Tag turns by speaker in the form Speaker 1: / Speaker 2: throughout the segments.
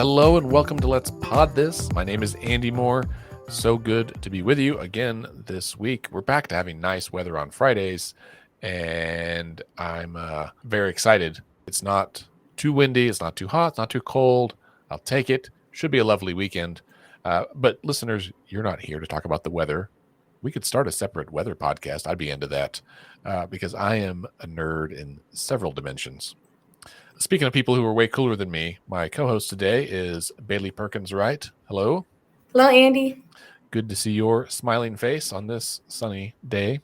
Speaker 1: Hello and welcome to Let's Pod This. My name is Andy Moore. So good to be with you again this week. We're back to having nice weather on Fridays, and I'm very excited. It's not too windy, it's not too hot, it's not too cold. I'll take it. Should be a lovely weekend. But listeners, you're not here to talk about the weather. We could start a separate weather podcast. I'd be into that because I am a nerd in several dimensions. Speaking of people who are way cooler than me, my co-host today is Bailey Perkins Wright. Hello.
Speaker 2: Hello, Andy.
Speaker 1: Good to see your smiling face on this sunny day.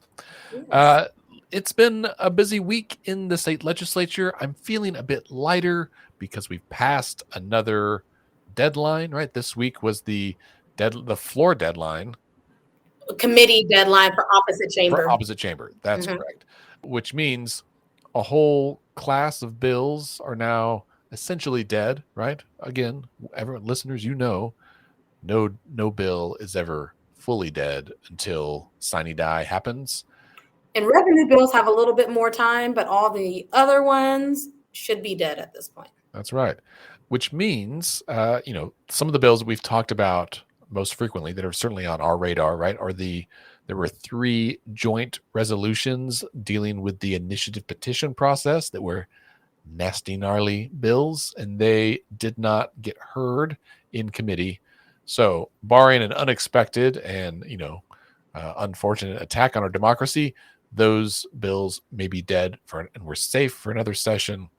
Speaker 2: Yes.
Speaker 1: It's been a busy week in the state legislature. I'm feeling a bit lighter because we've passed another deadline, right? This week was the floor deadline.
Speaker 2: Committee deadline for opposite chamber.
Speaker 1: For opposite chamber. That's correct. Which means a whole class of bills are now essentially dead, right? Again, everyone, listeners, no bill is ever fully dead until sine die happens.
Speaker 2: And revenue bills have a little bit more time, but all the other ones should be dead at this point.
Speaker 1: That's right. Which means, some of the bills that we've talked about most frequently that are certainly on our radar, right, there were 3 joint resolutions dealing with the initiative petition process that were nasty, gnarly bills, and they did not get heard in committee. So, barring an unexpected and, unfortunate attack on our democracy, those bills may be dead and we're safe for another session.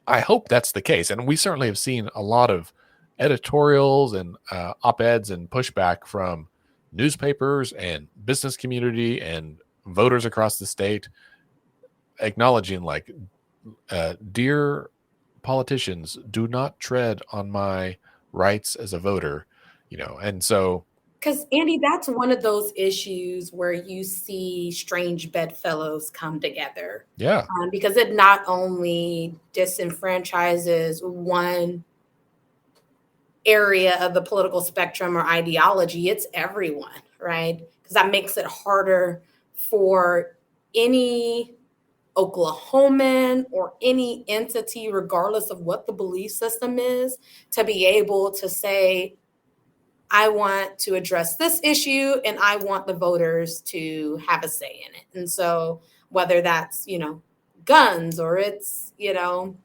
Speaker 1: I hope that's the case. And we certainly have seen a lot of editorials and op-eds and pushback from newspapers and business community and voters across the state acknowledging dear politicians, do not tread on my rights as a voter, and so.
Speaker 2: Because, Andy, that's one of those issues where you see strange bedfellows come together.
Speaker 1: Yeah.
Speaker 2: Because it not only disenfranchises one area of the political spectrum or ideology, it's everyone, right? Because that makes it harder for any Oklahoman or any entity, regardless of what the belief system is, to be able to say, I want to address this issue and I want the voters to have a say in it. And so whether that's, guns or it's, marijuana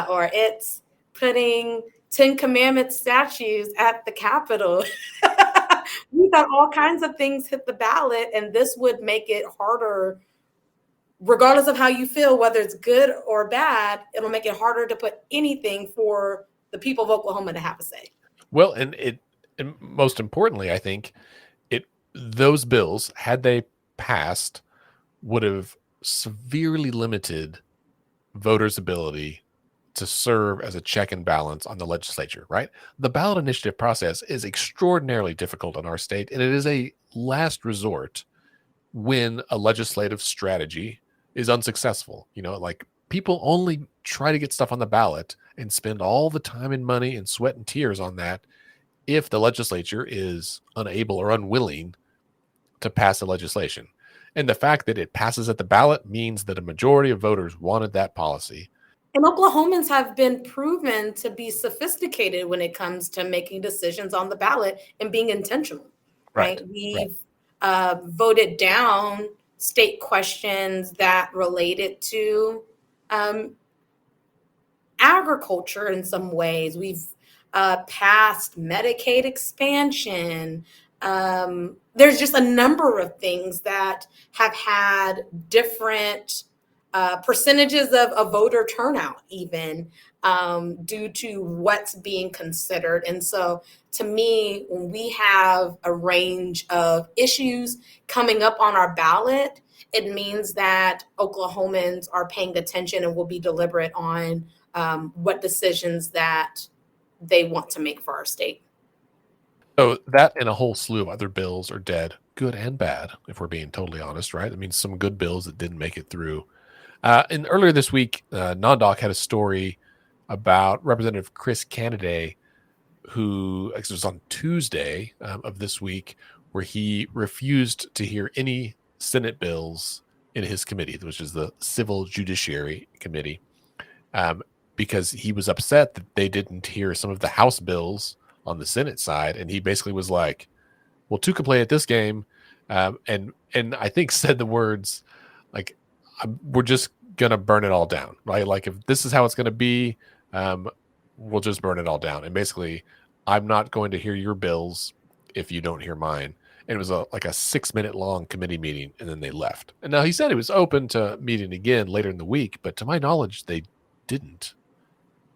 Speaker 2: or it's putting 10 Commandments statues at the Capitol, we thought all kinds of things hit the ballot, and this would make it harder, regardless of how you feel, whether it's good or bad, it'll make it harder to put anything for the people of Oklahoma to have a say.
Speaker 1: Well, and most importantly, I think those bills, had they passed, would have severely limited voters' ability to serve as a check and balance on the legislature, right? The ballot initiative process is extraordinarily difficult in our state, and it is a last resort when a legislative strategy is unsuccessful. People only try to get stuff on the ballot and spend all the time and money and sweat and tears on that if the legislature is unable or unwilling to pass the legislation. And the fact that it passes at the ballot means that a majority of voters wanted that policy.
Speaker 2: And Oklahomans have been proven to be sophisticated when it comes to making decisions on the ballot and being intentional, right? We've voted down state questions that related to agriculture in some ways. We've passed Medicaid expansion. There's just a number of things that have had different percentages of voter turnout, even due to what's being considered. And so to me, when we have a range of issues coming up on our ballot, it means that Oklahomans are paying attention and will be deliberate on what decisions that they want to make for our state.
Speaker 1: So that and a whole slew of other bills are dead, good and bad, if we're being totally honest, right? I mean, some good bills that didn't make it through. And earlier this week, NonDoc had a story about Representative Chris Canady, who it was on Tuesday of this week, where he refused to hear any Senate bills in his committee, which is the Civil Judiciary Committee. because he was upset that they didn't hear some of the House bills on the Senate side, and he basically was like, "Well, two can play at this game," and I think said the words like, "We're just gonna burn it all down, right? Like if this is how it's gonna be, um, we'll just burn it all down." And basically, I'm not going to hear your bills if you don't hear mine. And it was like a 6 minute long committee meeting, and then they left. And now he said he was open to meeting again later in the week, but to my knowledge, they didn't.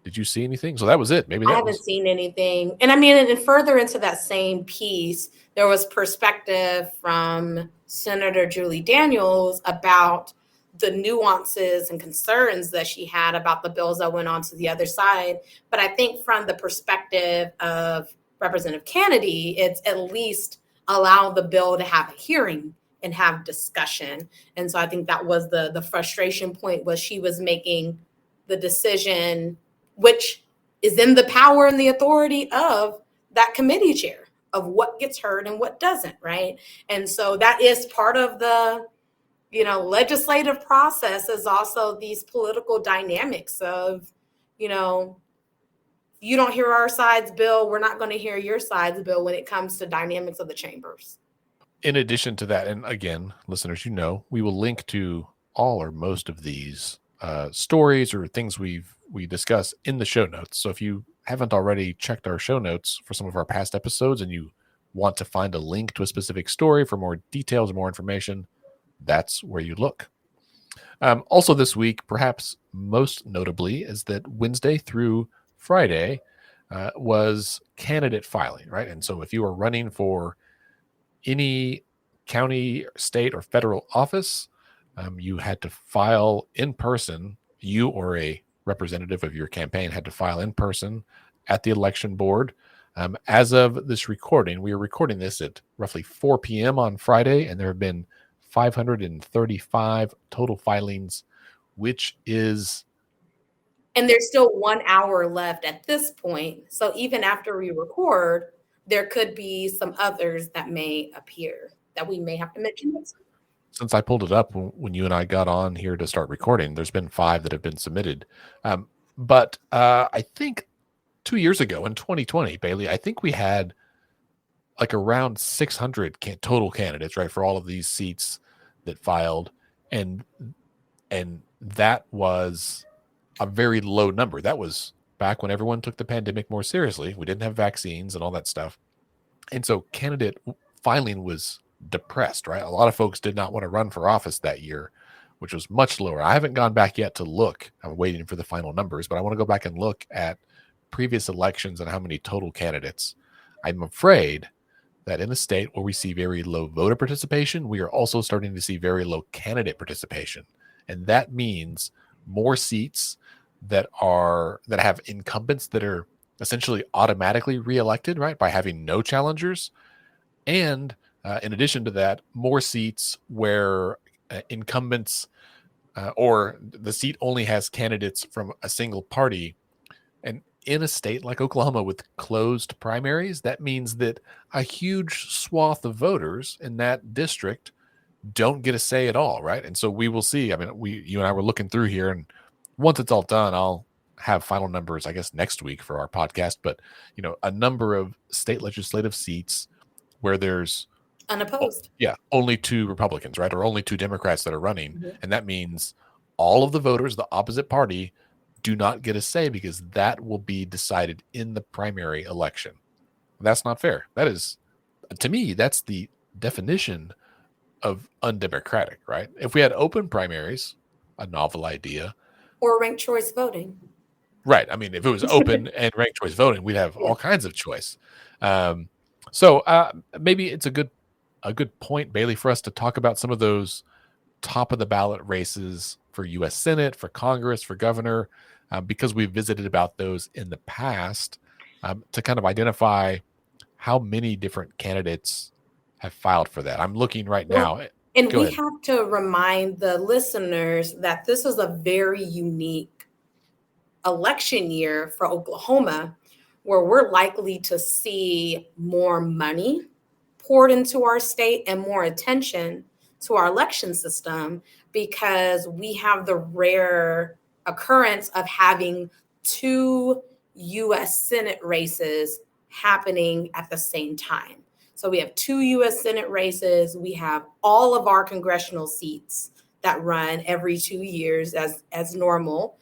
Speaker 1: Did you see anything? So that was it. Maybe
Speaker 2: I
Speaker 1: that
Speaker 2: haven't
Speaker 1: was
Speaker 2: seen anything. And I mean, and further into that same piece, there was perspective from Senator Julie Daniels about the nuances and concerns that she had about the bills that went on to the other side. But I think from the perspective of Representative Kennedy, it's at least allow the bill to have a hearing and have discussion. And so I think that was the frustration point, was she was making the decision, which is in the power and the authority of that committee chair, of what gets heard and what doesn't, right? And so that is part of the legislative process, is also these political dynamics of, you know, you don't hear our side's bill, we're not going to hear your side's bill when it comes to dynamics of the chambers.
Speaker 1: in addition to that. And again, listeners, we will link to all or most of these stories or things we discuss in the show notes. So if you haven't already checked our show notes for some of our past episodes and you want to find a link to a specific story for more details or more information, that's where you look. Also, this week, perhaps most notably, is that Wednesday through Friday was candidate filing, right? And so if you are running for any county, state, or federal office, you had to file in person. You or a representative of your campaign had to file in person at the election board. As of this recording, we are recording this at roughly 4 p.m. on Friday, and there have been 535 total filings, which is.
Speaker 2: And there's still 1 hour left at this point. So even after we record, there could be some others that may appear that we may have to mention.
Speaker 1: Since I pulled it up when you and I got on here to start recording, there's been 5 that have been submitted. But I think 2 years ago in 2020, Bailey, I think we had like around 600 total candidates, right, for all of these seats that filed. And that was a very low number. That was back when everyone took the pandemic more seriously. We didn't have vaccines and all that stuff. And so candidate filing was depressed, right? A lot of folks did not want to run for office that year, which was much lower. I haven't gone back yet to look. I'm waiting for the final numbers, but I want to go back and look at previous elections and how many total candidates. I'm afraid that in a state where we see very low voter participation, we are also starting to see very low candidate participation. And that means more seats that have incumbents that are essentially automatically reelected, right, by having no challengers. And in addition to that, more seats where incumbents or the seat only has candidates from a single party. And in a state like Oklahoma with closed primaries, that means that a huge swath of voters in that district don't get a say at all, right? And so we will see. I mean, you and I were looking through here, and once it's all done, I'll have final numbers, I guess, next week for our podcast. But a number of state legislative seats where there's
Speaker 2: Unopposed.
Speaker 1: only 2 Republicans, right, or only 2 Democrats that are running,
Speaker 2: Mhm.
Speaker 1: and that means all of the voters, the opposite party, do not get a say because that will be decided in the primary election. That's not fair. That is, to me, that's the definition of undemocratic, right? If we had open primaries, a novel idea.
Speaker 2: Or ranked choice voting.
Speaker 1: Right. I mean, if it was open and ranked choice voting, we'd have
Speaker 2: Yeah.
Speaker 1: all kinds of choice. So maybe it's a good point, Bailey, for us to talk about some of those top of the ballot races for U.S. Senate, for Congress, for governor, because we've visited about those in the past, to kind of identify how many different candidates have filed for that. I'm looking right now.
Speaker 2: And
Speaker 1: Go
Speaker 2: we
Speaker 1: ahead.
Speaker 2: have to remind the listeners that this is a very unique election year for Oklahoma, where we're likely to see more money poured into our state and more attention to our election system, because we have the rare occurrence of having two U.S. Senate races happening at the same time. So we have two U.S. Senate races. We have all of our congressional seats that run every 2 years as normal.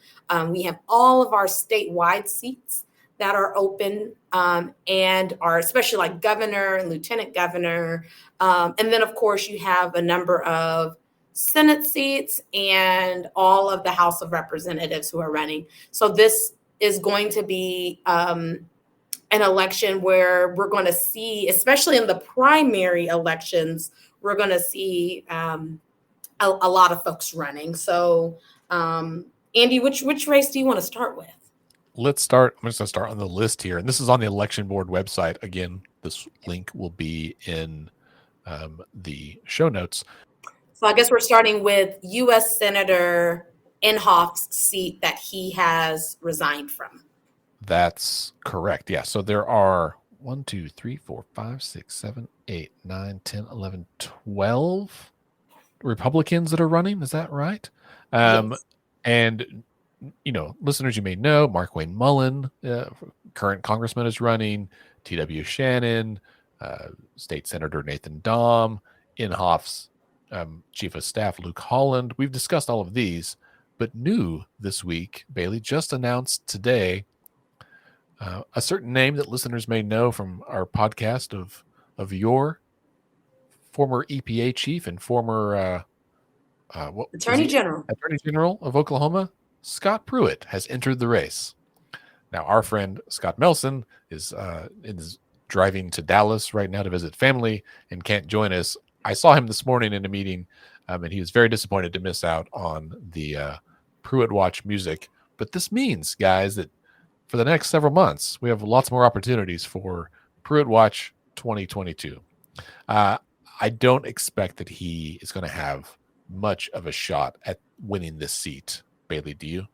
Speaker 2: We have all of our statewide seats that are open, and are especially like governor and lieutenant governor. And then, of course, you have a number of Senate seats and all of the House of Representatives who are running. So this is going to be an election where we're going to see, especially in the primary elections, we're going to see a lot of folks running. So, Andy, which race do you want to start with?
Speaker 1: Let's start. I'm just going to start on the list here. And this is on the election board website. Again, this link will be in the show notes.
Speaker 2: So I guess we're starting with U.S. Senator Inhofe's seat that he has resigned from.
Speaker 1: That's correct. Yeah. So there are 1, 2, 3, 4, 5, 6, 7, 8, 9, 10, 11, 12 Republicans that are running. Is that right?
Speaker 2: Yes.
Speaker 1: And, listeners, you may know Mark Wayne Mullen, current congressman, is running, T.W. Shannon, State Senator Nathan Dahm, Inhofe's Chief of Staff Luke Holland. We've discussed all of these, but new this week, Bailey just announced today a certain name that listeners may know from our podcast of your former EPA chief and former
Speaker 2: Attorney General.
Speaker 1: Attorney General of Oklahoma, Scott Pruitt, has entered the race. Now, our friend Scott Melson is driving to Dallas right now to visit family and can't join us. I saw him this morning in a meeting, and he was very disappointed to miss out on the Pruitt Watch music. But this means, guys, that for the next several months, we have lots more opportunities for Pruitt Watch 2022. I don't expect that he is going to have much of a shot at winning this seat. Bailey, do you?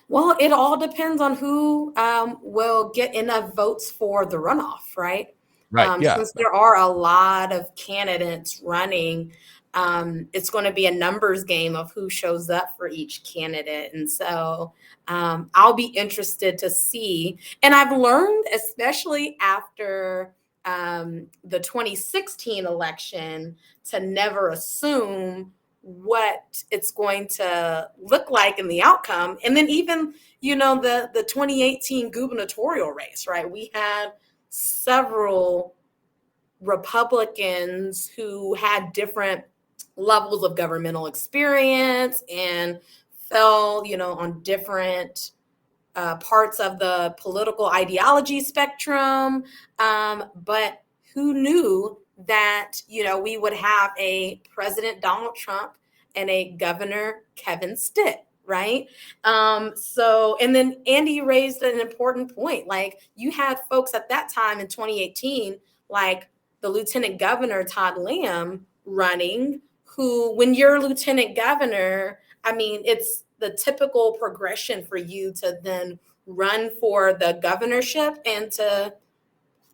Speaker 2: Well, it all depends on who will get enough votes for the runoff, right?
Speaker 1: Right. Yeah.
Speaker 2: Since there are a lot of candidates running, it's going to be a numbers game of who shows up for each candidate. And so I'll be interested to see. And I've learned, especially after the 2016 election, to never assume what it's going to look like in the outcome. And then even, the 2018 gubernatorial race, right? We had several Republicans who had different levels of governmental experience and fell, on different parts of the political ideology spectrum. But who knew that, we would have a President Donald Trump and a Governor Kevin Stitt, right? And then Andy raised an important point. Like, you had folks at that time in 2018, like the Lieutenant Governor Todd Lamb running, who, when you're Lieutenant Governor, I mean, it's the typical progression for you to then run for the governorship and to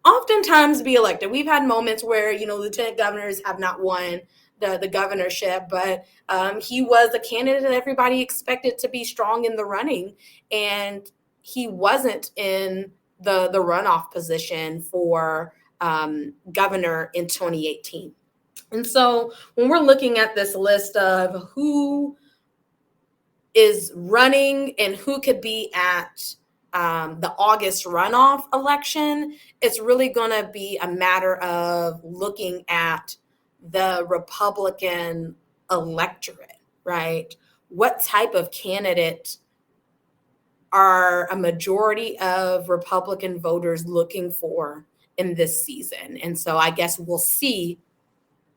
Speaker 2: oftentimes be elected. We've had moments where, lieutenant governors have not won the governorship, but he was a candidate that everybody expected to be strong in the running. And he wasn't in the runoff position for governor in 2018. And so when we're looking at this list of who is running and who could be at the August runoff election, it's really going to be a matter of looking at the Republican electorate, right? What type of candidate are a majority of Republican voters looking for in this season? And so I guess we'll see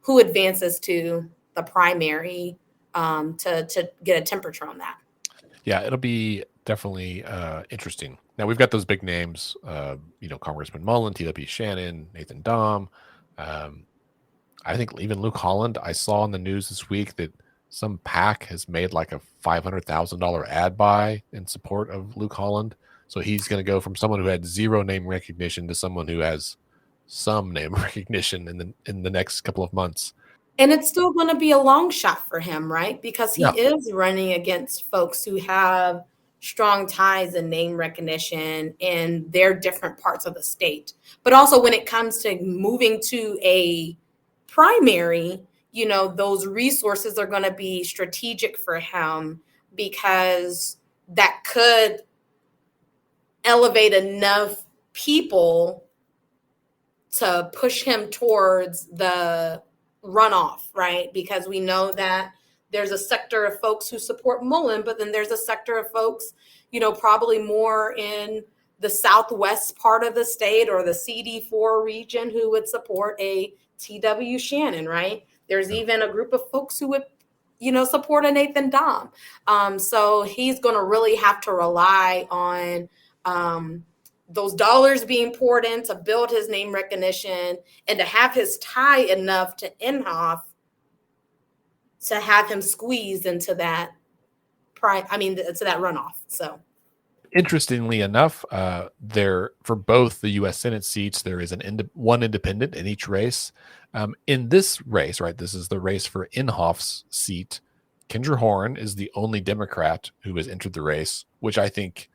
Speaker 2: who advances to the primary to get a temperature on that.
Speaker 1: Yeah, it'll be definitely interesting. Now, we've got those big names, Congressman Mullen, T.W. Shannon, Nathan Dahm. I think even Luke Holland. I saw in the news this week that some PAC has made like a $500,000 ad buy in support of Luke Holland. So he's going to go from someone who had zero name recognition to someone who has some name recognition in the next couple of months.
Speaker 2: And it's still going to be a long shot for him, right? Because he is running against folks who have strong ties and name recognition in their different parts of the state. But also when it comes to moving to a primary, those resources are going to be strategic for him because that could elevate enough people to push him towards the runoff, right? Because we know that there's a sector of folks who support Mullen, but then there's a sector of folks, probably more in the southwest part of the state or the CD4 region who would support a T.W. Shannon, right? There's even a group of folks who would, support a Nathan Dom. So he's going to really have to rely on those dollars being poured in to build his name recognition and to have his tie enough to Inhofe to have him squeezed into that to that runoff. So
Speaker 1: Interestingly enough, there for both the U.S. Senate seats, there is one independent in each race. In this race, right, this is the race for Inhofe's seat. Kendra Horn is the only Democrat who has entered the race, which I think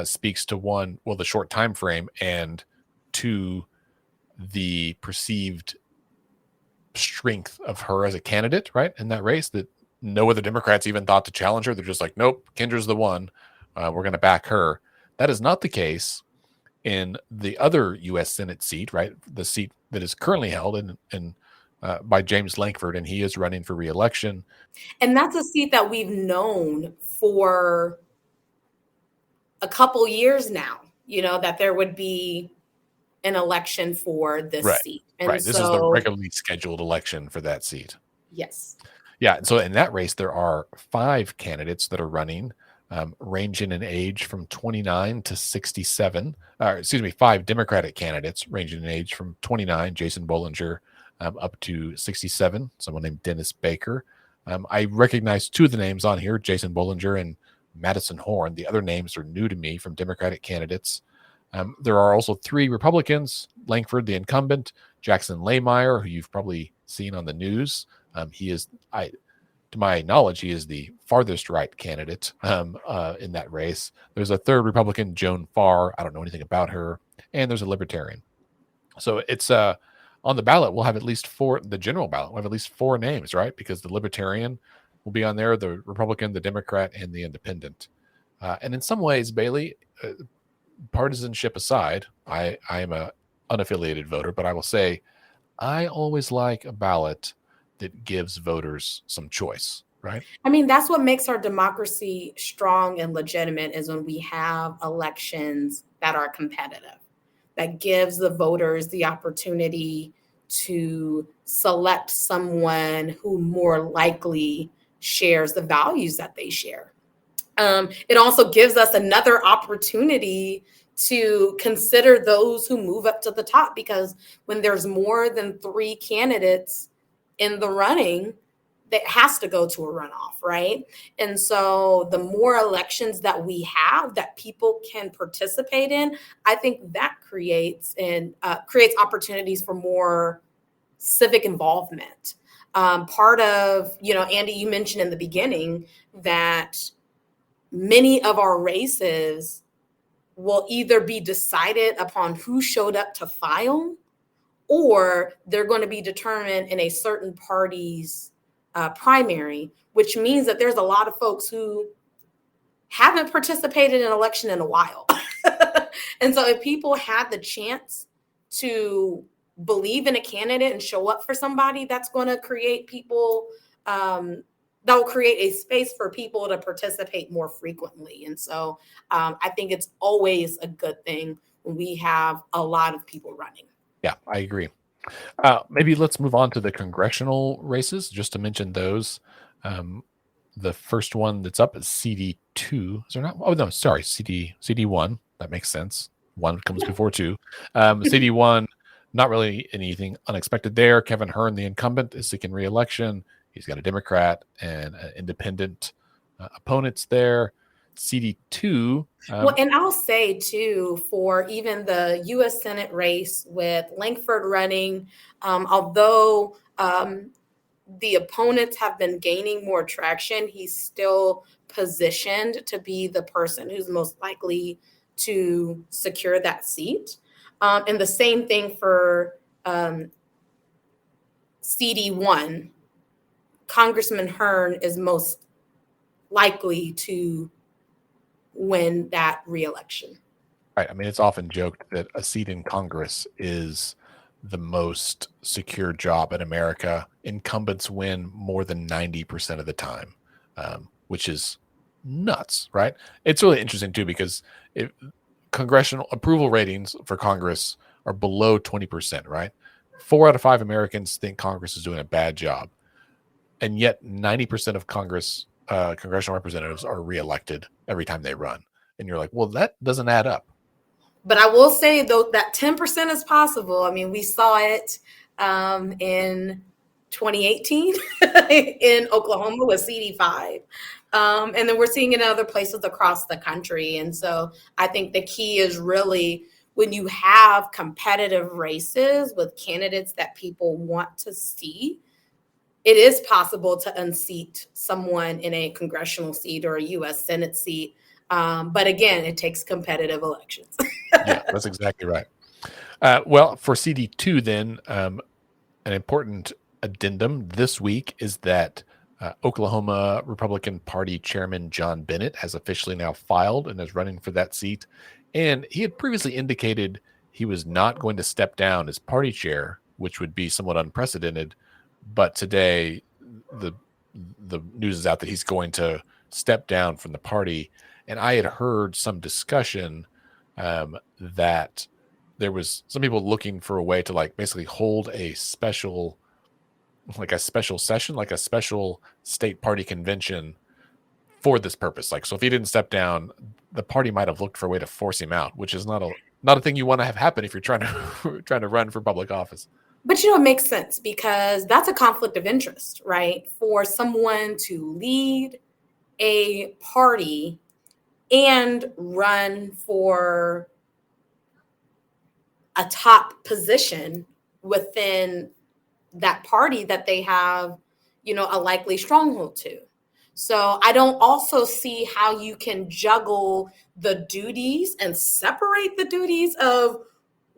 Speaker 1: speaks to one, well, the short time frame, and two, the perceived strength of her as a candidate, right, in that race, that no other Democrats even thought to challenge her. They're just like, nope, Kendra's the one. We're going to back her. That is not the case in the other U.S. Senate seat, right? The seat that is currently held in by James Lankford, and he is running for re-election.
Speaker 2: And that's a seat that we've known for a couple years now, that there would be an election for this seat. And
Speaker 1: right. This is the regularly scheduled election for that seat.
Speaker 2: Yes.
Speaker 1: Yeah. So in that race, there are 5 candidates that are running, ranging in age from 29 to 67. 5 Democratic candidates ranging in age from 29, Jason Bollinger, up to 67, someone named Dennis Baker. I recognize 2 of the names on here, Jason Bollinger and Madison Horn. The other names are new to me from Democratic candidates. There are also 3 Republicans, Lankford, the incumbent, Jackson Lahmeyer, who you've probably seen on the news. He is, to my knowledge, he is the farthest right candidate in that race. There's a 3rd Republican, Joan Farr. I don't know anything about her. And there's a Libertarian. So it's on the ballot, we'll have at least 4, the general ballot, we'll have at least 4 names, right? Because the Libertarian will be on there, the Republican, the Democrat, and the Independent. And in some ways, Bailey, partisanship aside, I am a unaffiliated voter, but I will say I always like a ballot that gives voters some choice, right?
Speaker 2: I mean, that's what makes our democracy strong and legitimate, is when we have elections that are competitive, that gives the voters the opportunity to select someone who more likely shares the values that they share. It also gives us another opportunity to consider those who move up to the top, because when there's more than 3 candidates in the running, that has to go to a runoff, right? And so the more elections that we have that people can participate in, I think that creates opportunities for more civic involvement. Part of, Andy, you mentioned in the beginning that many of our races will either be decided upon who showed up to file, or they're going to be determined in a certain party's primary, which means that there's a lot of folks who haven't participated in an election in a while. And so if people had the chance to believe in a candidate and show up for somebody, that's going to create people, that will create a space for people to participate more frequently. And so I think it's always a good thing when we have a lot of people running.
Speaker 1: Yeah, I agree. Maybe let's move on to the congressional races, just to mention those. The first one that's up is CD2. Is there not? Oh, no, sorry, CD1. That makes sense. 1 comes before 2. CD1, not really anything unexpected there. Kevin Hern, the incumbent, is seeking re-election. He's got a Democrat and independent opponents there. CD2.
Speaker 2: Well, and I'll say too, for even the U.S. Senate race with Lankford running, although the opponents have been gaining more traction, he's still positioned to be the person who's most likely to secure that seat. And the same thing for CD1. Congressman Hearn is most likely to win that reelection.
Speaker 1: Right. I mean, it's often joked that a seat in Congress is the most secure job in America. Incumbents win more than 90% of the time, which is nuts, right? It's really interesting, too, because if congressional approval ratings for Congress are below 20%, right? 4 out of 5 Americans think Congress is doing a bad job. And yet 90% of congressional representatives are reelected every time they run. And you're like, well, that doesn't add up.
Speaker 2: But I will say, though, that 10% is possible. I mean, we saw it in 2018 in Oklahoma with CD5. And then we're seeing it in other places across the country. And so I think the key is really when you have competitive races with candidates that people want to see, it is possible to unseat someone in a congressional seat or a U.S. Senate seat. But again, it takes competitive elections.
Speaker 1: Yeah, that's exactly right. Well, for CD2, then, an important addendum this week is that Oklahoma Republican Party Chairman John Bennett has officially now filed and is running for that seat. And he had previously indicated he was not going to step down as party chair, which would be somewhat unprecedented. But today, the the news is out that he's going to step down from the party. And I had heard some discussion that there was some people looking for a way to like basically hold a special session, like a special state party convention for this purpose. Like, so if he didn't step down, the party might have looked for a way to force him out, which is not a thing you want to have happen if you're trying to trying to run for public office.
Speaker 2: But it makes sense because that's a conflict of interest, right? For someone to lead a party and run for a top position within that party that they have, a likely stronghold to. So I don't also see how you can juggle the duties and separate the duties of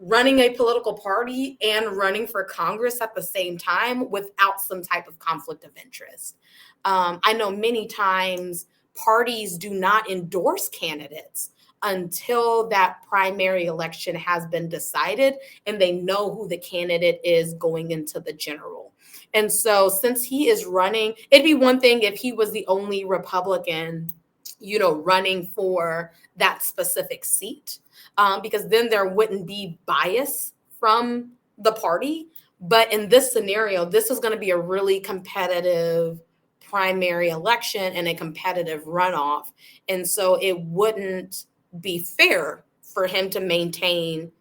Speaker 2: running a political party and running for Congress at the same time without some type of conflict of interest. I know many times parties do not endorse candidates until that primary election has been decided and they know who the candidate is going into the general. And so since he is running, it'd be one thing if he was the only Republican, running for that specific seat, because then there wouldn't be bias from the party. But in this scenario, this is going to be a really competitive primary election and a competitive runoff. And so it wouldn't be fair for him to maintain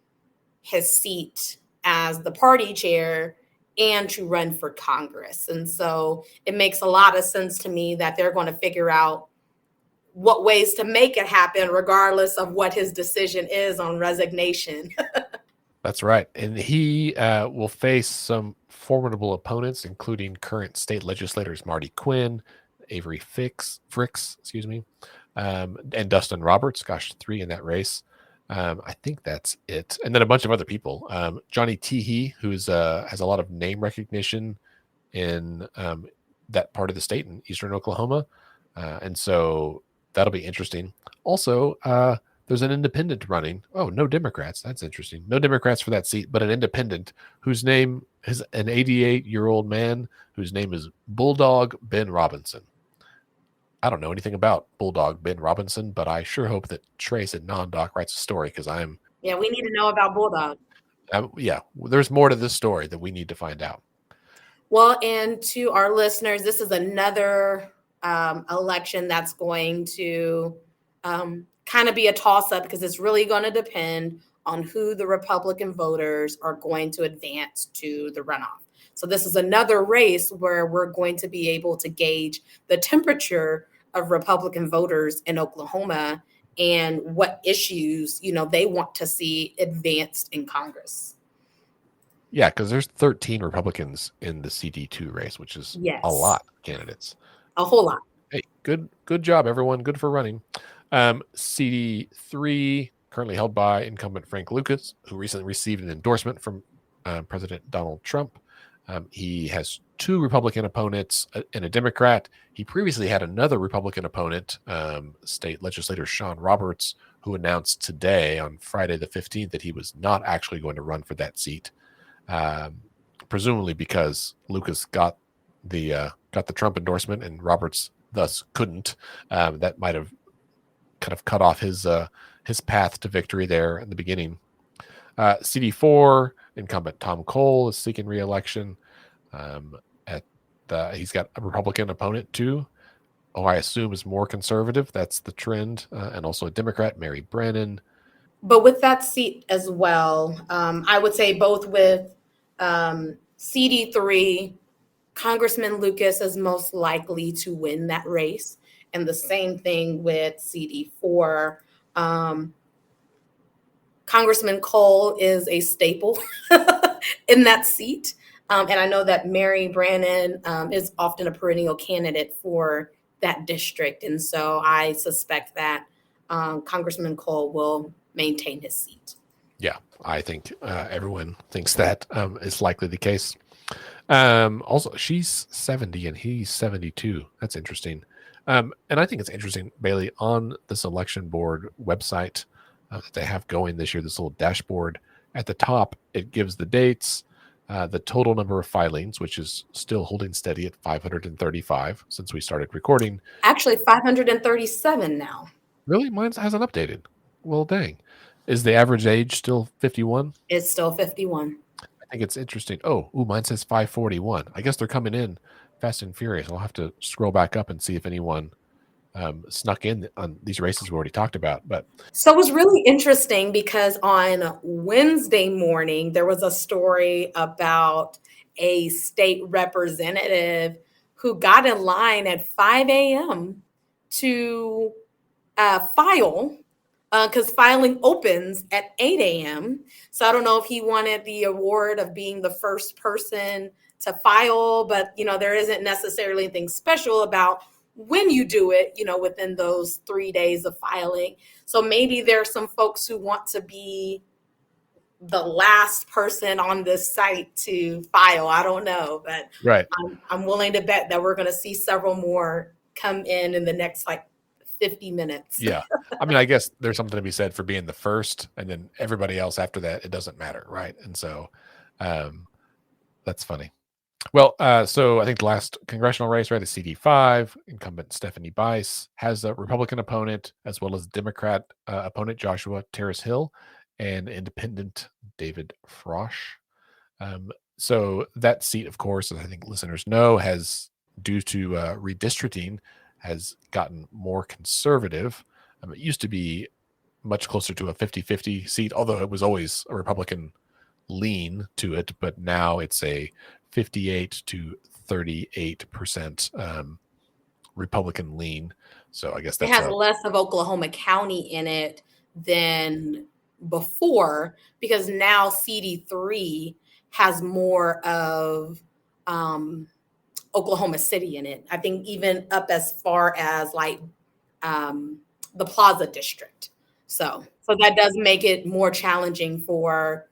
Speaker 2: his seat as the party chair and to run for Congress. And so it makes a lot of sense to me that they're going to figure out what ways to make it happen, regardless of what his decision is on resignation.
Speaker 1: That's right. And he will face some formidable opponents, including current state legislators Marty Quinn, Avery Fricks, excuse me, and Dustin Roberts. Gosh, 3 in that race. I think that's it. And then a bunch of other people. Johnny Teehee, who has a lot of name recognition in that part of the state in eastern Oklahoma. And so that'll be interesting. Also, there's an independent running. Oh, no Democrats. That's interesting. No Democrats for that seat, but an independent whose name is an 88-year-old man whose name is Bulldog Ben Robinson. I don't know anything about Bulldog Ben Robinson, but I sure hope that Trace at Non-Doc writes a story because
Speaker 2: Yeah, we need to know about Bulldog.
Speaker 1: Yeah, there's more to this story that we need to find out.
Speaker 2: Well, and to our listeners, this is another election that's going to kind of be a toss-up because it's really going to depend on who the Republican voters are going to advance to the runoff. So this is another race where we're going to be able to gauge the temperature of Republican voters in Oklahoma and what issues, they want to see advanced in Congress.
Speaker 1: Yeah, because there's 13 Republicans in the CD2 race, which is a
Speaker 2: Yes,
Speaker 1: lot of candidates.
Speaker 2: a whole lot.
Speaker 1: Hey, good job, everyone. Good for running. CD3 currently held by incumbent Frank Lucas, who recently received an endorsement from President Donald Trump. He has two Republican opponents and a Democrat. He previously had another Republican opponent, state legislator Sean Roberts, who announced today on Friday the 15th that he was not actually going to run for that seat, um, presumably because Lucas got the Trump endorsement and Roberts thus couldn't. That might have kind of cut off his path to victory there in the beginning. CD4 incumbent Tom Cole is seeking re-election. At he's got a Republican opponent too, who I assume is more conservative. That's the trend, and also a Democrat, Mary Brennan.
Speaker 2: But with that seat as well, I would say both with CD3, Congressman Lucas is most likely to win that race. And the same thing with CD4. Congressman Cole is a staple in that seat. And I know that Mary Brannon is often a perennial candidate for that district. And so I suspect that Congressman Cole will maintain his seat.
Speaker 1: Yeah, I think everyone thinks that is likely the case. Also, she's 70 and he's 72. That's interesting. And I think it's interesting, Bailey, on this election board website that they have going this year, this little dashboard at the top, it gives the dates, the total number of filings, which is still holding steady at 535 since we started recording.
Speaker 2: Actually, 537 now.
Speaker 1: Really? Mine hasn't updated. Well, dang. Is the average age still 51?
Speaker 2: It's still 51.
Speaker 1: I think it's interesting. Oh, mine says 541. I guess they're coming in fast and furious. I'll have to scroll back up and see if anyone snuck in on these races we already talked about. But
Speaker 2: So it was really interesting because on Wednesday morning, there was a story about a state representative who got in line at 5 a.m. to file because filing opens at 8 a.m. So I don't know if he wanted the award of being the first person to file, but there isn't necessarily anything special about when you do it, within those 3 days of filing. So maybe there are some folks who want to be the last person on this site to file. I don't know, but
Speaker 1: right.
Speaker 2: I'm willing to bet that we're going to see several more come in the next 50 minutes.
Speaker 1: Yeah. I mean, I guess there's something to be said for being the first, and then everybody else after that, it doesn't matter. Right. And so that's funny. Well, so I think the last congressional race, right, is CD5. Incumbent Stephanie Bice has a Republican opponent as well as Democrat opponent Joshua Terrace Hill and independent David Frosch. So that seat, of course, as I think listeners know, has, due to redistricting, has gotten more conservative. It used to be much closer to a 50-50 seat, although it was always a Republican lean to it, but now it's a 58 to 38% Republican lean. So I guess
Speaker 2: It
Speaker 1: that's
Speaker 2: has less of Oklahoma County in it than before because now CD3 has more of Oklahoma City in it. I think even up as far as the Plaza District. So that does make it more challenging for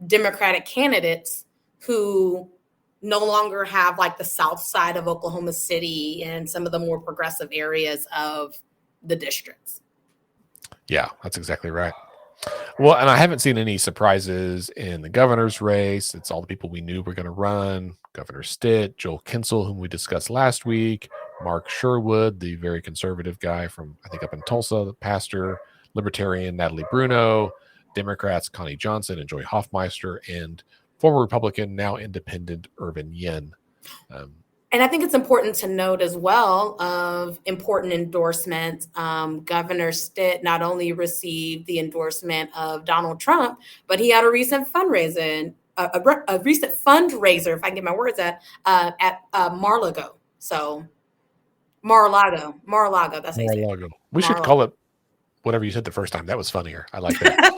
Speaker 2: Democratic candidates who no longer have the south side of Oklahoma City and some of the more progressive areas of the districts.
Speaker 1: Yeah, that's exactly right. Well, and I haven't seen any surprises in the governor's race. It's all the people we knew were going to run. Governor Stitt, Joel Kinsel, whom we discussed last week, Mark Sherwood, the very conservative guy from, I think, up in Tulsa, the pastor, Libertarian Natalie Bruno, Democrats Connie Johnson and Joy Hoffmeister, and former Republican, now independent Irvin Yen.
Speaker 2: And I think it's important to note as well of important endorsements. Governor Stitt not only received the endorsement of Donald Trump, but he had a recent fundraiser, if I can get my words at Mar-a-Lago. So Mar-a-Lago, that's how you say it.
Speaker 1: We should call it whatever you said the first time. That was funnier. I like that.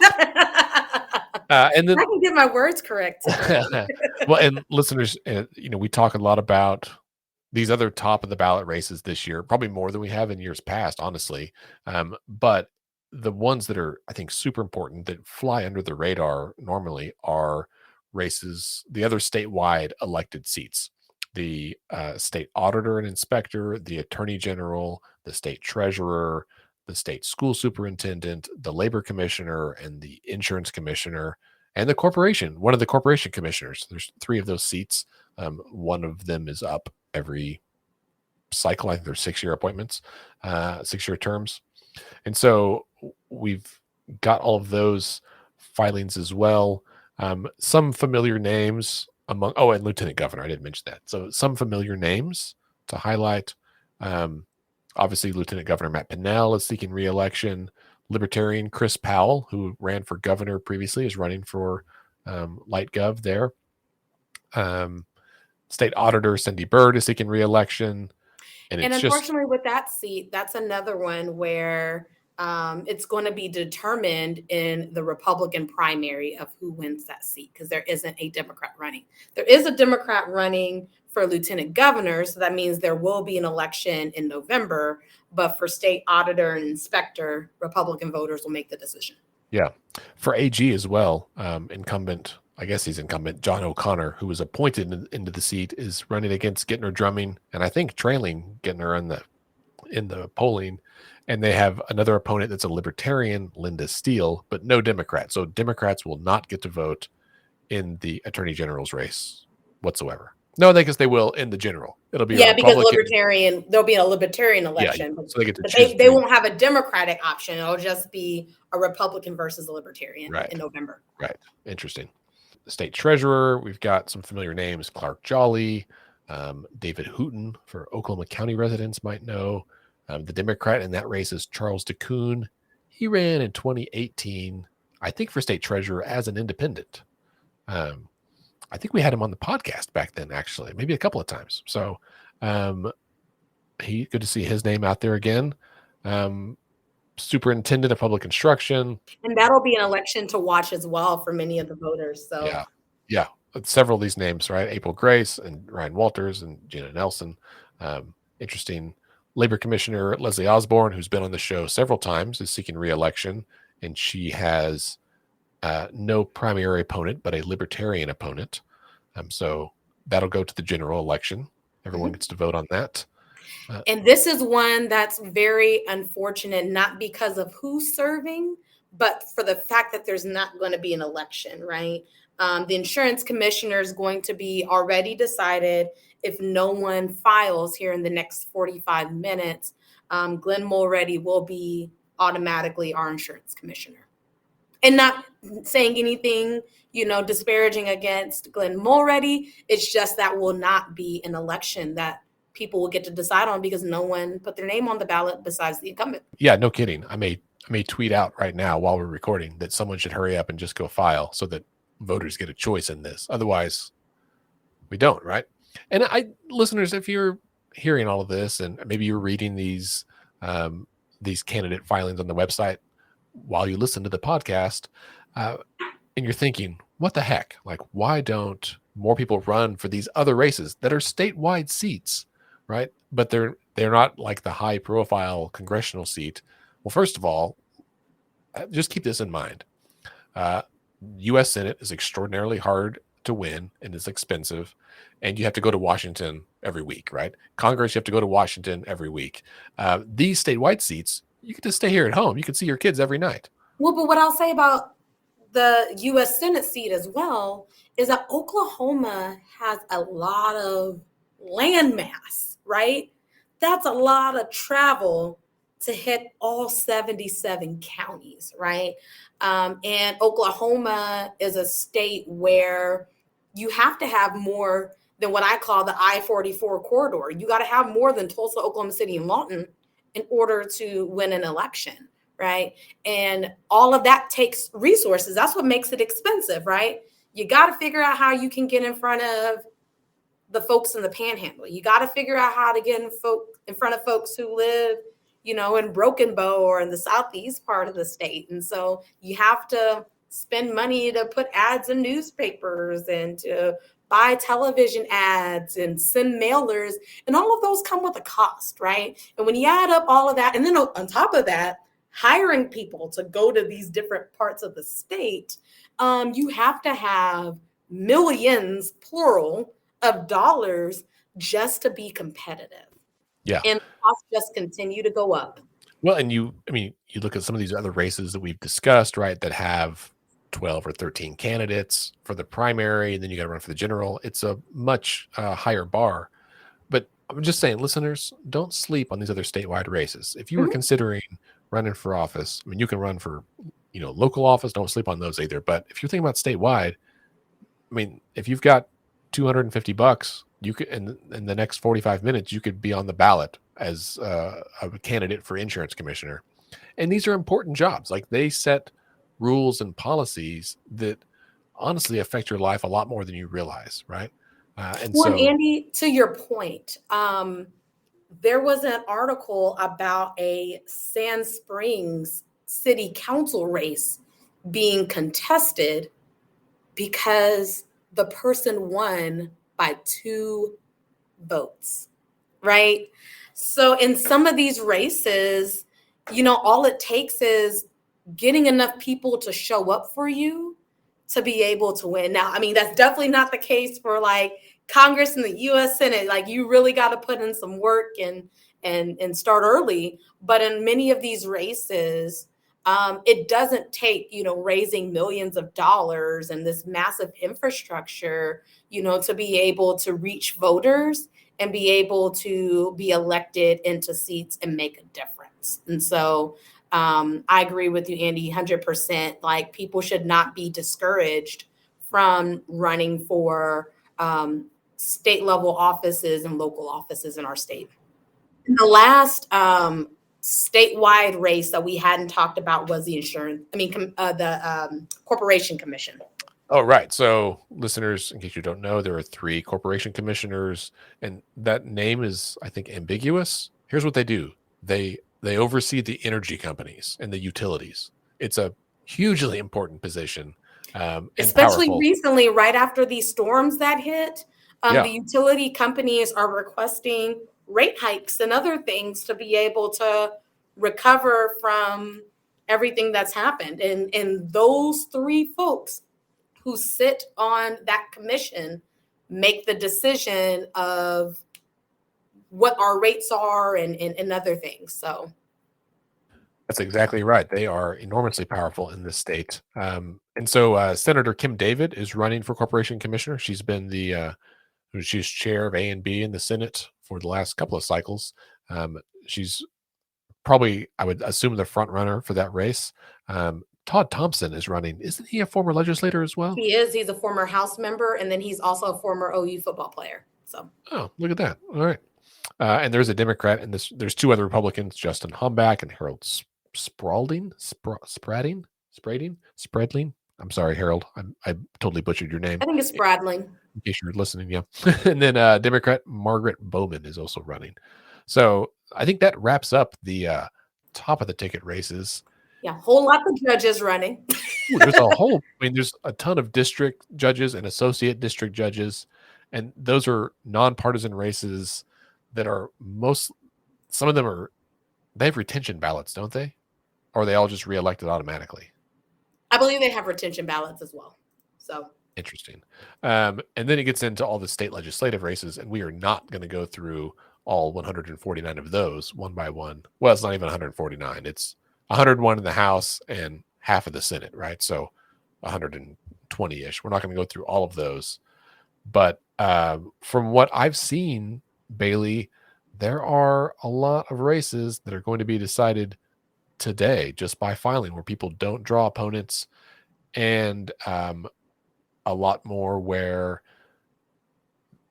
Speaker 1: And then
Speaker 2: I can get my words correct today.
Speaker 1: well, and listeners, we talk a lot about these other top of the ballot races this year, probably more than we have in years past, honestly. But the ones that are, I think, super important that fly under the radar normally are races, the other statewide elected seats, the state auditor and inspector, the attorney general, the state treasurer, the state school superintendent, the labor commissioner, and the insurance commissioner, and the corporation, one of the corporation commissioners. There's three of those seats. One of them is up every cycle. I think there's 6-year appointments, 6-year terms. And so we've got all of those filings as well. Some familiar names among, and lieutenant governor. I didn't mention that. So some familiar names to highlight. Obviously, Lieutenant Governor Matt Pinnell is seeking re-election. Libertarian Chris Powell, who ran for governor previously, is running for light gov there. State Auditor Cindy Byrd is seeking re-election. And
Speaker 2: And
Speaker 1: it's just,
Speaker 2: unfortunately, with that seat, that's another one where it's going to be determined in the Republican primary of who wins that seat because there isn't a Democrat running. There is a Democrat running for lieutenant governor, so that means there will be an election in November. But for state auditor and inspector, Republican voters will make the decision.
Speaker 1: yeah. For AG as well, incumbent, I guess he's incumbent, John O'Connor, who was appointed into the seat, is running against Gittner Drumming, and I think trailing Gittner in the polling. And they have another opponent that's a libertarian, Linda Steele, but no Democrat. So Democrats will not get to vote in the attorney general's race whatsoever. No, I guess they will in the general. It'll be a
Speaker 2: Because
Speaker 1: Republican.
Speaker 2: there'll be a libertarian
Speaker 1: Yeah,
Speaker 2: election,
Speaker 1: so they get to
Speaker 2: but
Speaker 1: choose.
Speaker 2: they won't have a Democratic option. It'll just be a Republican versus a libertarian
Speaker 1: Right.
Speaker 2: in November.
Speaker 1: Right. Interesting. The state treasurer, we've got some familiar names: Clark Jolly, David Hooten, for Oklahoma County residents might know. The Democrat in that race is Charles DeCoon. He ran in 2018, I think, for state treasurer as an independent. I think we had him on the podcast back then, actually, maybe a couple of times. So good to see his name out there again. Superintendent of public instruction.
Speaker 2: And that'll be an election to watch as well for many of the voters. So
Speaker 1: Yeah. Several of these names, right? April Grace and Ryan Walters and Gina Nelson. Interesting. Labor Commissioner Leslie Osborne, who's been on the show several times, is seeking re-election, and she has no primary opponent, but a libertarian opponent. So that'll go to the general election. Everyone gets to vote on that.
Speaker 2: And this is one that's very unfortunate, not because of who's serving, but for the fact that there's not going to be an election, right? The insurance commissioner is going to be already decided if no one files here in the next 45 minutes. Glenn Mulready will be automatically our insurance commissioner. And not saying anything, disparaging against Glenn Mulready. It's just that will not be an election that people will get to decide on because no one put their name on the ballot besides the incumbent.
Speaker 1: Yeah, no kidding. I may tweet out right now while we're recording that someone should hurry up and just go file so that voters get a choice in this. Otherwise, we don't, right? And listeners, if you're hearing all of this and maybe you're reading these candidate filings on the website while you listen to the podcast, and you're thinking, what the heck? Like, why don't more people run for these other races that are statewide seats, right? But they're not like the high profile congressional seat. Well, first of all, just keep this in mind. U.S. Senate is extraordinarily hard to win and it's expensive, and you have to go to Washington every week, right? Congress, you have to go to Washington every week. These statewide seats, you get to stay here at home. You can see your kids every night.
Speaker 2: Well, but what I'll say about the U.S. Senate seat as well is that Oklahoma has a lot of land mass, right? That's a lot of travel to hit all 77 counties, right? And Oklahoma is a state where you have to have more than what I call the I-44 corridor. You got to have more than Tulsa, Oklahoma City, and Lawton in order to win an election, right? And all of that takes resources. That's what makes it expensive, right? You got to figure out how you can get in front of the folks in the panhandle. You got to figure out how to get in front of folks who live, in Broken Bow or in the southeast part of the state. And so you have to spend money to put ads in newspapers and to buy television ads and send mailers. And all of those come with a cost, right? And when you add up all of that, and then on top of that, hiring people to go to these different parts of the state, you have to have millions, plural, of dollars just to be competitive.
Speaker 1: Yeah.
Speaker 2: And costs just continue to go up.
Speaker 1: Well, and you look at some of these other races that we've discussed, right, that have 12 or 13 candidates for the primary, and then you got to run for the general. It's a much higher bar. But I'm just saying, listeners, don't sleep on these other statewide races. If you were
Speaker 2: Mhm.
Speaker 1: considering running for office, I mean, you can run for, local office. Don't sleep on those either. But if you're thinking about statewide, I mean, if you've got $250, you could in the next 45 minutes, you could be on the ballot as a candidate for insurance commissioner. And these are important jobs. Like they set rules and policies that honestly affect your life a lot more than you realize, right? And
Speaker 2: Well, and
Speaker 1: so,
Speaker 2: Andy, to your point, there was an article about a Sand Springs city council race being contested because the person won by 2 votes, right? So in some of these races, all it takes is getting enough people to show up for you to be able to win. Now, I mean, that's definitely not the case for like Congress and the US Senate. Like you really got to put in some work and start early. But in many of these races, it doesn't take, raising millions of dollars and this massive infrastructure, to be able to reach voters and be able to be elected into seats and make a difference. And so I agree with you, Andy, 100%. Like people should not be discouraged from running for state level offices and local offices in our state. In the last statewide race that we hadn't talked about was the corporation commission.
Speaker 1: oh, right. So, listeners, in case you don't know, there are 3 corporation commissioners, and that name is, I think, ambiguous. Here's what they do: they oversee the energy companies and the utilities. It's a hugely important position, and
Speaker 2: Especially
Speaker 1: powerful.
Speaker 2: recently, right after these storms that hit,
Speaker 1: Yeah,
Speaker 2: the utility companies are requesting rate hikes and other things to be able to recover from everything that's happened. And those 3 folks who sit on that commission make the decision of what our rates are and other things. So
Speaker 1: that's exactly right. They are enormously powerful in this state. And so, Senator Kim David is running for corporation commissioner. She's been she's chair of A and B in the Senate for the last couple of cycles. She's probably, I would assume, the front runner for that race. Todd Thompson is running. Isn't he a former legislator as well?
Speaker 2: he's a former House member, and then he's also a former OU football player. So
Speaker 1: Oh, look at that. All right. And there's a Democrat, and there's 2 other Republicans, Justin Humbach and Harold Spradling. I'm sorry, Harold. I totally butchered your name.
Speaker 2: I think it's Spradling.
Speaker 1: In case you're listening, yeah. And then Democrat Margaret Bowman is also running. So I think that wraps up the top of the ticket races.
Speaker 2: Yeah, whole lot of judges running.
Speaker 1: Ooh, there's a whole, I mean, there's a ton of district judges and associate district judges, and those are nonpartisan races that are some of them they have retention ballots, don't they? Or are they all just reelected automatically?
Speaker 2: I believe they have retention ballots as well. So
Speaker 1: Interesting. And then it gets into all the state legislative races, and we are not going to go through all 149 of those one by one. Well, it's not even 149. It's 101 in the House and half of the Senate, right? So 120-ish. We're not going to go through all of those. But from what I've seen, Bailey, there are a lot of races that are going to be decided today just by filing, where people don't draw opponents, and a lot more where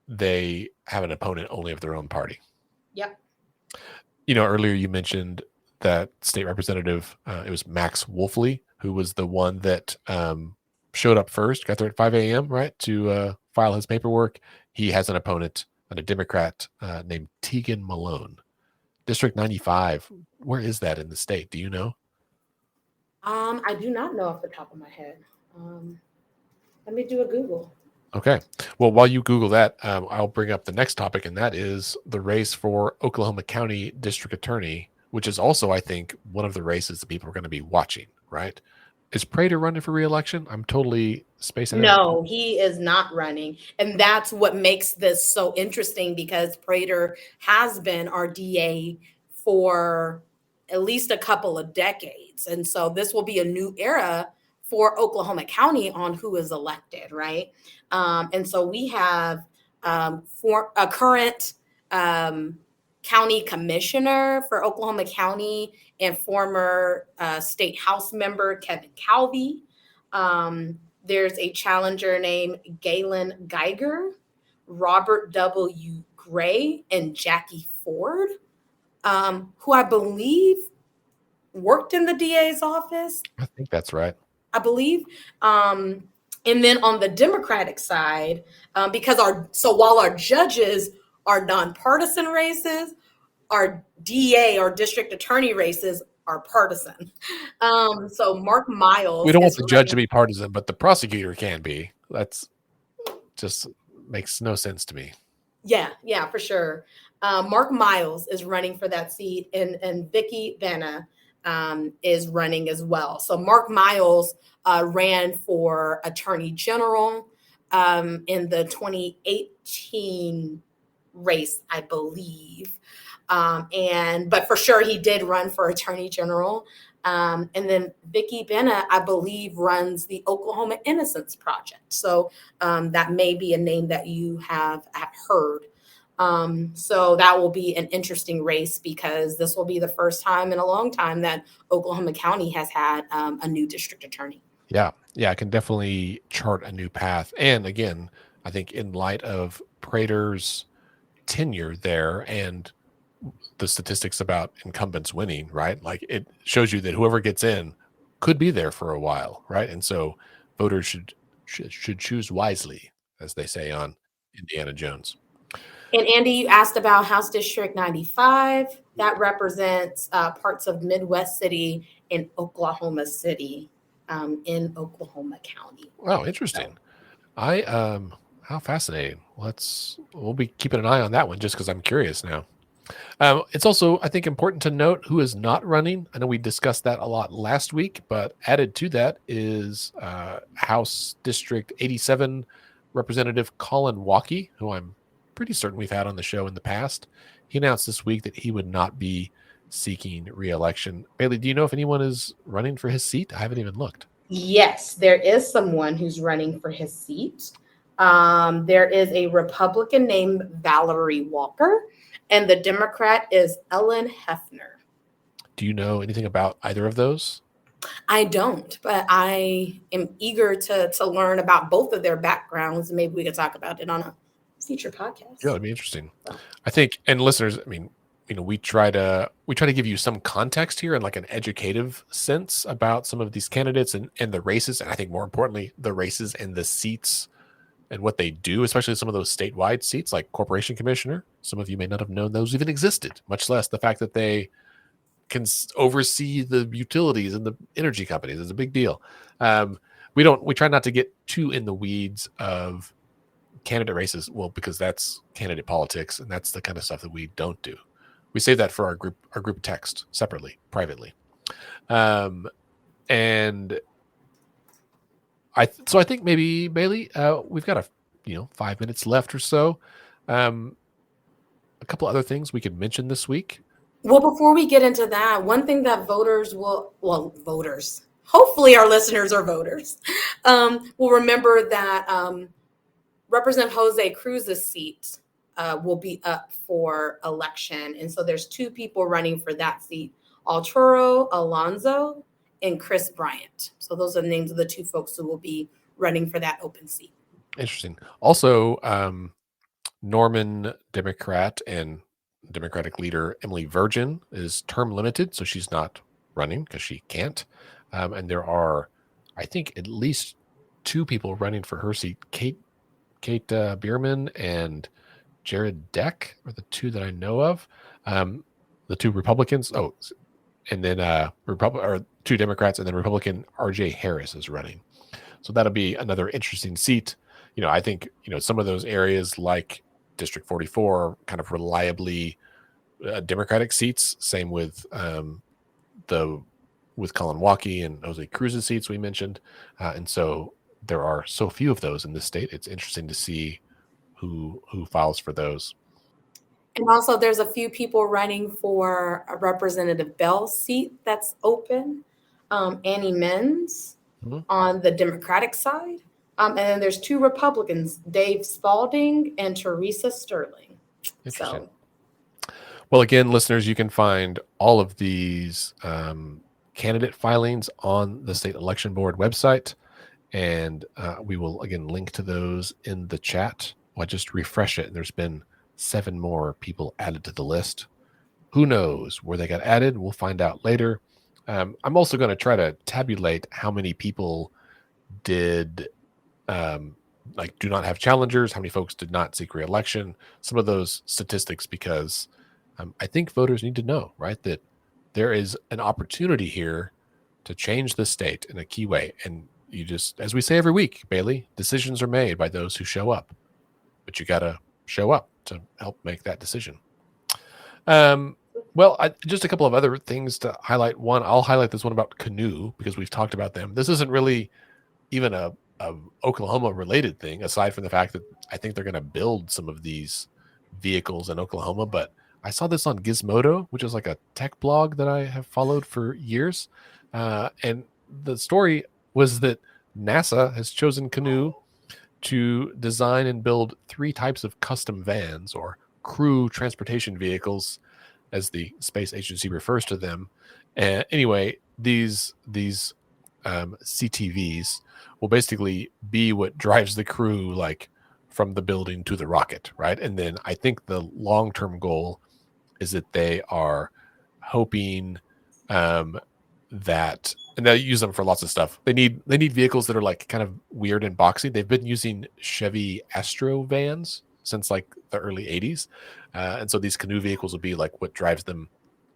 Speaker 1: they have an opponent only of their own party.
Speaker 2: yep.
Speaker 1: Earlier you mentioned that state representative, it was Max Wolfley, who was the one that showed up first, got there at 5 a.m., right, to file his paperwork. He has an opponent, a Democrat named Tegan Malone. District 95, where is that in the state? Do you know?
Speaker 2: I do not know off the top of my head. Um, Let me do a Google.
Speaker 1: Okay. Well, while you Google that, I'll bring up the next topic, and that is the race for Oklahoma County District Attorney, which is also, I think, one of the races that people are going to be watching, right? Is Prater running for reelection? I'm totally spacing out.
Speaker 2: No, he is not running. And that's what makes this so interesting because Prater has been our DA for at least a couple of decades. And so this will be a new era for Oklahoma County on who is elected, right? And so we have for a current um, county commissioner for Oklahoma County and former state house member Kevin Calvey. There's a challenger named Galen Geiger, Robert W. Gray, and Jackie Ford, who I believe worked in the DA's office,
Speaker 1: I think that's right.
Speaker 2: I believe. And then on the Democratic side, because while our judges are nonpartisan races, our DA or district attorney races are partisan. So Mark
Speaker 1: We
Speaker 2: Miles
Speaker 1: don't want
Speaker 2: is
Speaker 1: the judge to
Speaker 2: running.
Speaker 1: be partisan, but the prosecutor can be. That's just makes no sense to me.
Speaker 2: Yeah, for sure. Mark Miles is running for that seat, and Vicky Vanna is running as well. So Mark Miles ran for Attorney General in the 2018 race, I believe. But for sure he did run for Attorney General. And then Vicky Benna, I believe, runs the Oklahoma Innocence Project. So that may be a name that you have heard. So that will be an interesting race because this will be the first time in a long time that Oklahoma County has had a new district attorney.
Speaker 1: Yeah. Yeah. I can definitely chart a new path. And again, I think in light of Prater's tenure there and the statistics about incumbents winning, right? Like it shows you that whoever gets in could be there for a while, right? And so voters should choose wisely, as they say on Indiana Jones.
Speaker 2: And Andy, you asked about House District 95. That represents parts of Midwest City and Oklahoma City in Oklahoma County.
Speaker 1: Wow,
Speaker 2: So,
Speaker 1: interesting. I how fascinating. We'll be keeping an eye on that one just because I'm curious now. It's also, I think, important to note who is not running. I know we discussed that a lot last week, but added to that is House District 87 Representative Colin Walkie, who I'm pretty certain we've had on the show in the past. He announced this week that he would not be seeking reelection. Bailey, do you know if anyone is running for his seat? I haven't even looked.
Speaker 2: yes, there is someone who's running for his seat. There is a Republican named Valerie Walker, and the Democrat is Ellen Hefner.
Speaker 1: Do you know anything about either of those?
Speaker 2: I don't, but I am eager to learn about both of their backgrounds. Maybe we could talk about it on a future
Speaker 1: Yeah,
Speaker 2: podcast.
Speaker 1: it'd be interesting.
Speaker 2: So,
Speaker 1: I think, and listeners, I mean, we try to give you some context here in like an educative sense about some of these candidates and the races, and I think more importantly, the races and the seats and what they do, especially some of those statewide seats like corporation commissioner. Some of you may not have known those even existed, much less the fact that they can oversee the utilities and the energy companies is a big deal. Um, we try not to get too in the weeds of candidate races, well, because that's candidate politics and that's the kind of stuff that we don't do. We save that for our group text separately, privately. And I think maybe Bailey, we've got 5 minutes left or so. A couple other things we could mention this week.
Speaker 2: well, before we get into that, one thing that voters, hopefully our listeners are voters, will remember that Representative Jose Cruz's seat will be up for election. And so there's two people running for that seat, Arturo Alonso and Chris Bryant. So those are the names of the two folks who will be running for that open seat.
Speaker 1: Interesting. Also, Norman Democrat and Democratic leader Emily Virgin is term limited, so she's not running because she can't. And there are, I think, at least two people running for her seat. Kate Bierman and Jared Deck are the two that I know of. The two Republicans. Oh, and then or two Democrats, and then Republican R.J. Harris is running. So that'll be another interesting seat. I think some of those areas like District 44 are kind of reliably Democratic seats. Same with Colin Waukee and Jose Cruz's seats we mentioned, and so there are so few of those in this state. It's interesting to see who files for those.
Speaker 2: And also, there's a few people running for a Representative Bell seat that's open. Annie Menz on the Democratic side. And then there's two Republicans, Dave Spalding and Teresa Sterling.
Speaker 1: Interesting. Well, again, listeners, you can find all of these candidate filings on the State Election Board website. And we will, again, link to those in the chat. I'll just refresh it. And there's been 7 more people added to the list. Who knows where they got added? We'll find out later. I'm also going to try to tabulate how many people did do not have challengers, how many folks did not seek re-election, some of those statistics, because I think voters need to know, right, that there is an opportunity here to change the state in a key way. And you just, as we say every week, Bailey, decisions are made by those who show up, but you got to show up to help make that decision. Well, just a couple of other things to highlight. One, I'll highlight this one about Canoe because we've talked about them. This isn't really even a Oklahoma related thing, aside from the fact that I think they're going to build some of these vehicles in Oklahoma. But I saw this on Gizmodo, which is like a tech blog that I have followed for years. And the story was that NASA has chosen Canoe to design and build 3 types of custom vans, or crew transportation vehicles, as the space agency refers to them. Anyway, these CTVs will basically be what drives the crew, like from the building to the rocket, right? And then I think the long-term goal is that they are hoping that, and they use them for lots of stuff. They need vehicles that are like kind of weird and boxy. They've been using Chevy Astro vans since like the early 80s. And so these Canoe vehicles will be like what drives them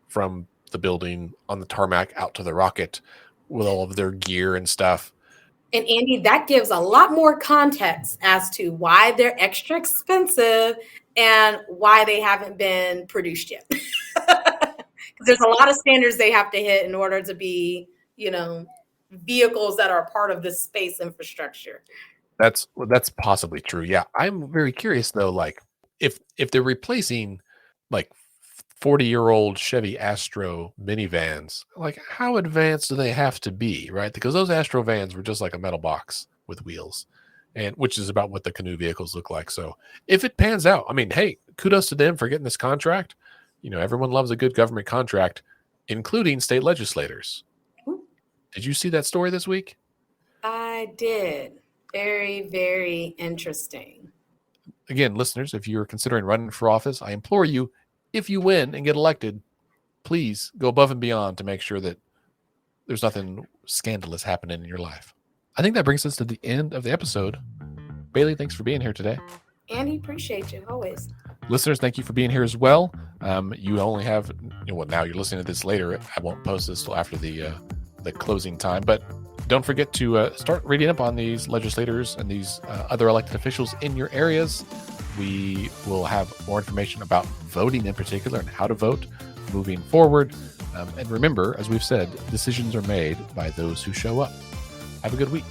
Speaker 1: from the building on the tarmac out to the rocket with all of their gear and stuff.
Speaker 2: And Andy, that gives a lot more context as to why they're extra expensive and why they haven't been produced yet. Because there's a lot of standards they have to hit in order to be, vehicles that are part of this space infrastructure.
Speaker 1: That's possibly true. Yeah. I'm very curious though, like if they're replacing like 40-year-old Chevy Astro minivans, like how advanced do they have to be, right? Because those Astro vans were just like a metal box with wheels, and which is about what the Canoe vehicles look like. So if it pans out, I mean, hey, kudos to them for getting this contract. Everyone loves a good government contract, including state legislators. Did you see that story this week?
Speaker 2: I did. Very, very interesting.
Speaker 1: Again, listeners, if you're considering running for office, I implore you, if you win and get elected, please go above and beyond to make sure that there's nothing scandalous happening in your life. I think that brings us to the end of the episode. Bailey, thanks for being here today.
Speaker 2: Andy, appreciate you always.
Speaker 1: Listeners, thank you for being here as well. You only have, now you're listening to this later. I won't post this till after the closing time, but don't forget to start reading up on these legislators and these other elected officials in your areas. We will have more information about voting in particular and how to vote moving forward. And remember, as we've said, decisions are made by those who show up. Have a good week.